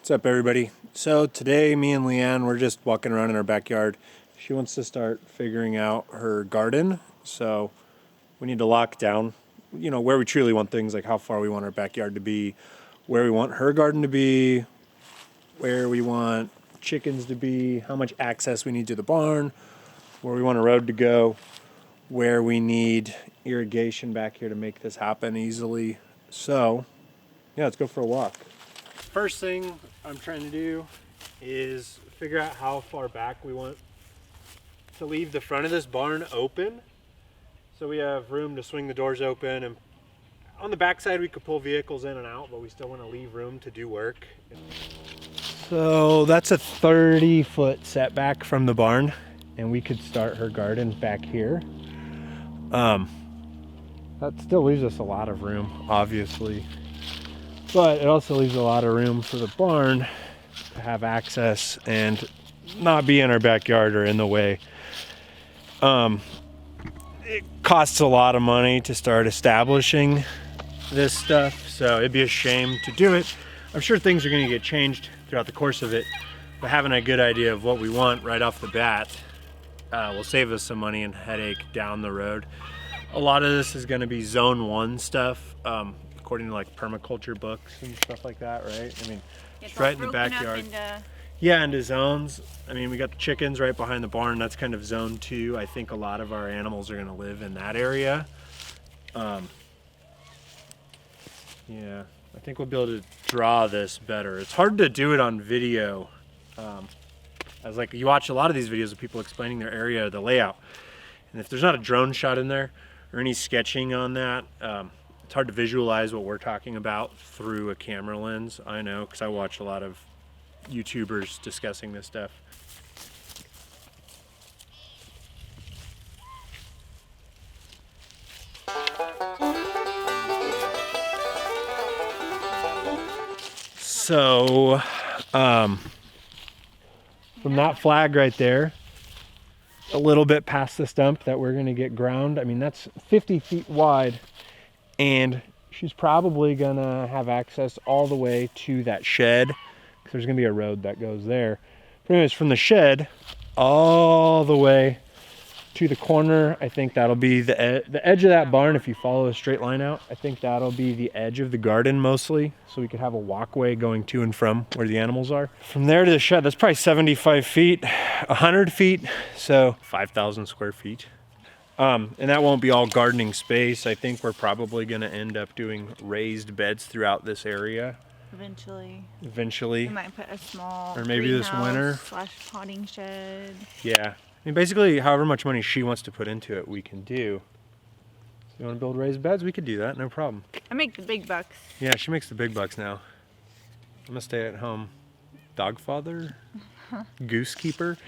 What's up, everybody? So today me and Leanne, we're just walking around in our backyard. She wants to start figuring out her garden, so we need to lock down, where we truly want things, like how far we want our backyard to be, where we want her garden to be, where we want chickens to be, how much access we need to the barn, where we want a road to go, where we need irrigation back here to make this happen easily. So yeah, let's go for a walk. First thing I'm trying to do is figure out how far back we want to leave the front of this barn open, so we have room to swing the doors open, and on the back side we could pull vehicles in and out, but we still want to leave room to do work. So that's a 30-foot setback from the barn, and we could start her garden back here. That still leaves us a lot of room, obviously, but it also leaves a lot of room for the barn to have access and not be in our backyard or in the way. It costs a lot of money to start establishing this stuff, so it'd be a shame to do it. I'm sure things are going to get changed throughout the course of it, but having a good idea of what we want right off the bat will save us some money and headache down the road. A lot of this is going to be zone 1 stuff, according to like permaculture books and stuff like that, right? I mean, it's right in the backyard. Yeah, into zones. I mean, we got the chickens right behind the barn. That's kind of zone 2. I think a lot of our animals are going to live in that area. Yeah, I think we'll be able to draw this better. It's hard to do it on video. As like you watch a lot of these videos of people explaining their area, the layout, and if there's not a drone shot in there or any sketching on that, it's hard to visualize what we're talking about through a camera lens. I know, because I watch a lot of YouTubers discussing this stuff. So, from that flag right there, a little bit past the stump that we're gonna get ground, I mean, that's 50 feet wide, and she's probably gonna have access all the way to that shed, because there's gonna be a road that goes there. Pretty much from the shed all the way to the corner. I think that'll be the edge of that barn. If you follow a straight line out, I think that'll be the edge of the garden mostly, so we could have a walkway going to and from where the animals are. From there to the shed, that's probably 75 feet, 100 feet, so 5,000 square feet. And that won't be all gardening space. I think we're probably going to end up doing raised beds throughout this area. Eventually. We might put a small, or maybe this winter, / potting shed. Yeah. I mean, basically, however much money she wants to put into it, we can do. If you want to build raised beds, we could do that, no problem. I make the big bucks. Yeah, she makes the big bucks now. I'm gonna stay at home. Dog father? Goose keeper?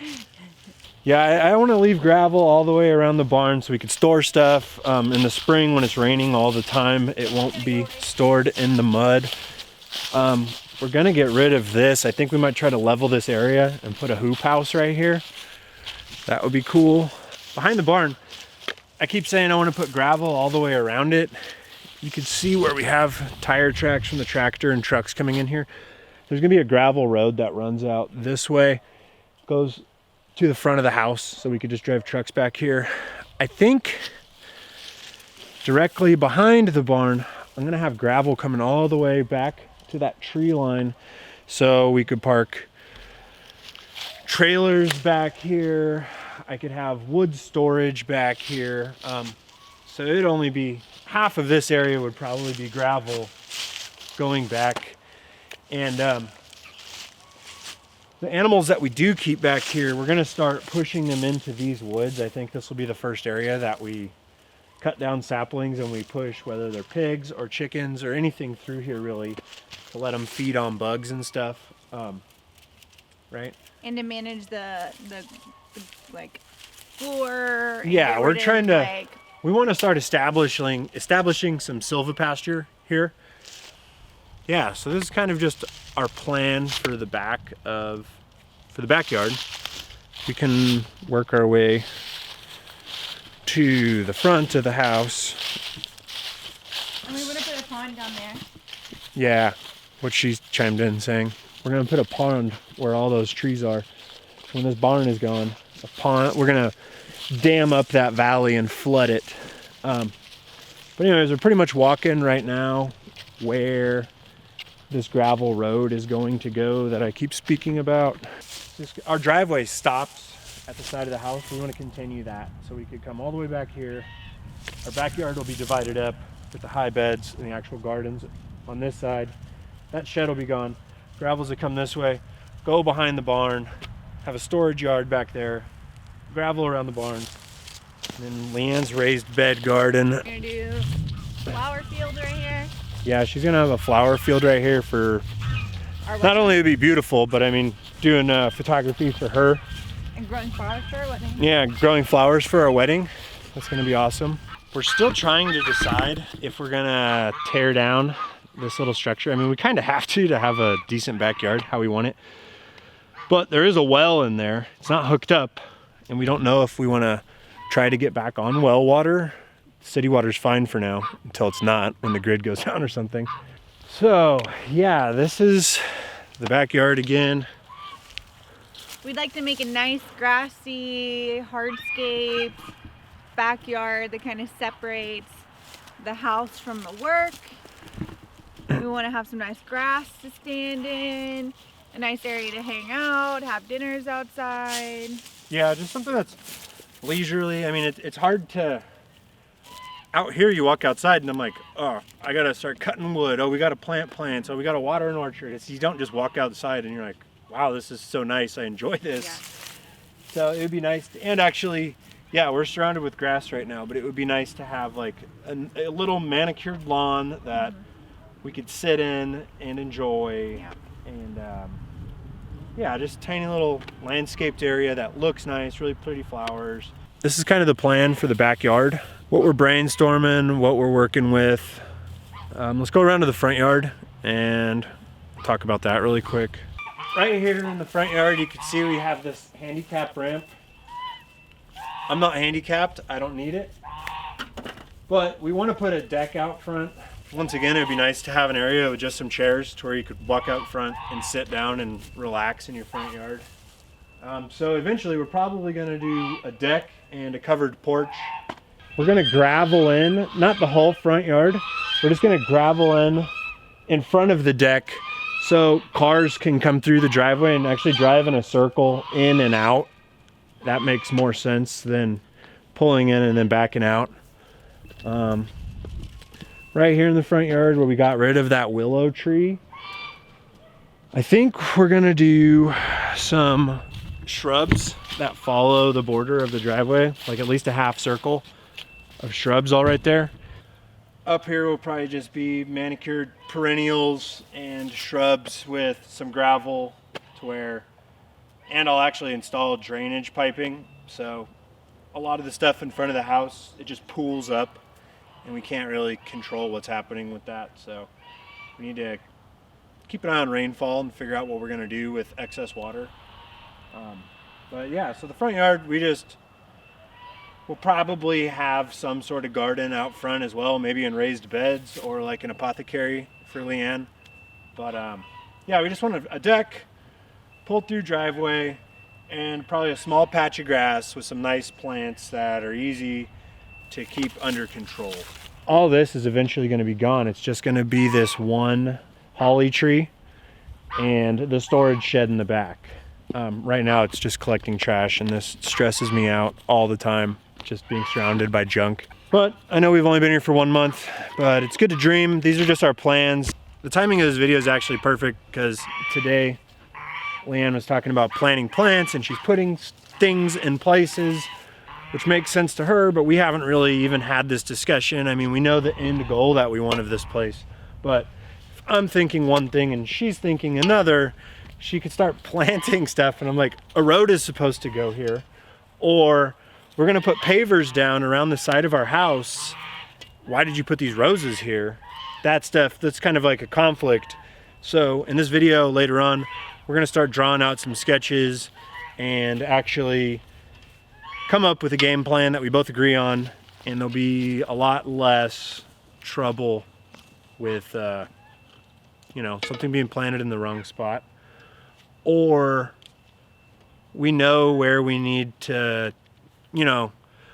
Yeah, I want to leave gravel all the way around the barn so we could store stuff. In the spring when it's raining all the time, it won't be stored in the mud. We're gonna get rid of this. I think we might try to level this area and put a hoop house right here. That would be cool. Behind the barn, I keep saying I want to put gravel all the way around it. You can see where we have tire tracks from the tractor and trucks coming in here. There's gonna be a gravel road that runs out this way, goes to the front of the house, so we could just drive trucks back here. I think directly behind the barn, I'm gonna have gravel coming all the way back to that tree line, so we could park trailers back here. I could have wood storage back here. So it'd only be half of this area would probably be gravel going back. And the animals that we do keep back here, we're gonna start pushing them into these woods. I think this will be the first area that we cut down saplings and we push, whether they're pigs or chickens or anything through here, really, to let them feed on bugs and stuff, right? And to manage the like floor. Yeah, we're trying to. We want to start establishing some silvopasture here. Yeah, so this is kind of just our plan for the backyard. We can work our way to the front of the house. And we would have put a pond down there. Yeah, what she chimed in saying. we're gonna put a pond where all those trees are. When this barn is gone, a pond, we're gonna dam up that valley and flood it. But anyways, we're pretty much walking right now where this gravel road is going to go that I keep speaking about. Our driveway stops at the side of the house. We want to continue that so we could come all the way back here. Our backyard will be divided up with the high beds and the actual gardens on this side. That shed will be gone. Gravels will come this way, go behind the barn, have a storage yard back there, gravel around the barn, and then Leanne's raised bed garden. We're gonna do flower field right here. Yeah, she's gonna have a flower field right here for not only to be beautiful, but I mean, doing photography for her. And growing flowers for our wedding. Yeah, growing flowers for our wedding. That's gonna be awesome. We're still trying to decide if we're gonna tear down this little structure. I mean, we kind of have to have a decent backyard, how we want it. But there is a well in there. It's not hooked up, and we don't know if we wanna try to get back on well water. City water's fine for now until it's not, when the grid goes down or something. So yeah, this is the backyard again. We'd like to make a nice grassy hardscape backyard that kind of separates the house from the work. We want to have some nice grass to stand in, a nice area to hang out, have dinners outside. Yeah, just something that's leisurely. I mean, it's hard to, out here you walk outside and I'm like, oh, I gotta start cutting wood. Oh, we gotta plant plants. Oh, we gotta water an orchard. You don't just walk outside and you're like, wow, this is so nice. I enjoy this. Yeah. So it would be nice to, and actually, yeah, we're surrounded with grass right now, but it would be nice to have like a little manicured lawn that we could sit in and enjoy. Yeah. And yeah, just tiny little landscaped area that looks nice, really pretty flowers. This is kind of the plan for the backyard. What we're brainstorming, what we're working with. Let's go around to the front yard and talk about that really quick. Right here in the front yard, you can see we have this handicap ramp. I'm not handicapped, I don't need it. But we want to put a deck out front. Once again, it would be nice to have an area with just some chairs to where you could walk out front and sit down and relax in your front yard. So eventually we're probably going to do a deck and a covered porch. We're going to gravel in, not the whole front yard. We're just going to gravel in front of the deck so cars can come through the driveway and actually drive in a circle in and out. That makes more sense than pulling in and then backing out. Right here in the front yard where we got rid of that willow tree, I think we're gonna do some shrubs that follow the border of the driveway, like at least a half circle of shrubs all right there. Up here will probably just be manicured perennials and shrubs with some gravel to where, and I'll actually install drainage piping. So a lot of the stuff in front of the house, it just pools up and we can't really control what's happening with that. So we need to keep an eye on rainfall and figure out what we're gonna do with excess water. But yeah, so the front yard, we'll probably have some sort of garden out front as well, maybe in raised beds or like an apothecary for Leanne. But yeah, we just want a deck, pulled through driveway, and probably a small patch of grass with some nice plants that are easy to keep under control. All this is eventually going to be gone. It's just going to be this one holly tree and the storage shed in the back. Right now it's just collecting trash and this stresses me out all the time, just being surrounded by junk. But I know we've only been here for 1 month, but it's good to dream. These are just our plans. The timing of this video is actually perfect because today Leanne was talking about planting plants and she's putting things in places, which makes sense to her, but we haven't really even had this discussion. I mean, we know the end goal that we want of this place, but if I'm thinking one thing and she's thinking another, she could start planting stuff and I'm like, a road is supposed to go here, or we're gonna put pavers down around the side of our house. Why did you put these roses here? That stuff, that's kind of like a conflict. So in this video later on, we're gonna start drawing out some sketches and actually come up with a game plan that we both agree on, and there'll be a lot less trouble with you know, something being planted in the wrong spot. or we know where we need to, you know,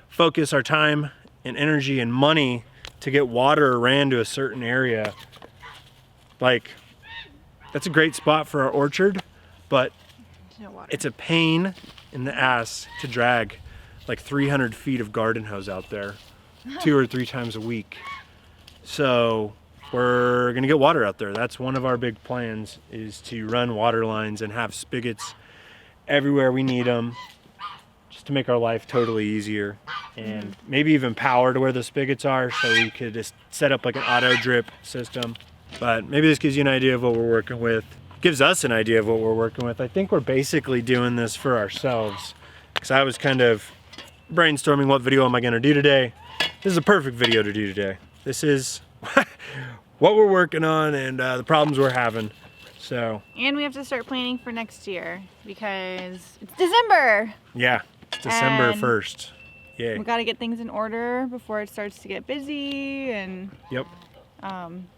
focus our time and energy and money to get water ran to a certain area. Like, that's a great spot for our orchard, but No water. it's a pain in the ass to drag like 300 feet of garden hose out there 2 or 3 times a week. So we're gonna get water out there. That's one of our big plans, is to run water lines and have spigots everywhere we need them, just to make our life totally easier. And maybe even power to where the spigots are, so we could just set up like an auto drip system. But maybe this gives you an idea of what we're working with. Gives us an idea of what we're working with. I think we're basically doing this for ourselves, because I was kind of brainstorming what video am I gonna do today. This is a perfect video to do today. This is what we're working on and the problems we're having. So. And we have to start planning for next year because it's December. Yeah, it's December And 1st. Yay. We got to get things in order before it starts to get busy, and Yep.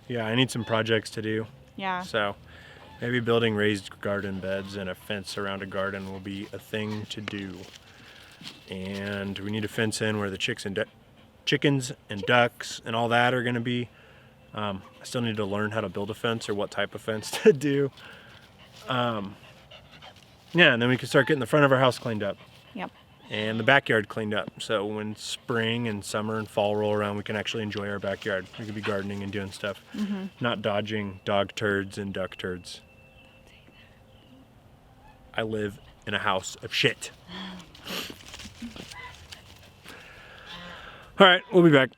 Yeah, I need some projects to do. yeah. So maybe building raised garden beds and a fence around a garden will be a thing to do. And we need to fence in where the chickens and ducks and all that are going to be. I still need to learn how to build a fence or what type of fence to do. Yeah, and then we can start getting the front of our house cleaned up. Yep. And the backyard cleaned up. So when spring and summer and fall roll around, we can actually enjoy our backyard. We can be gardening and doing stuff, not dodging dog turds and duck turds. I live in a house of shit. All right, we'll be back.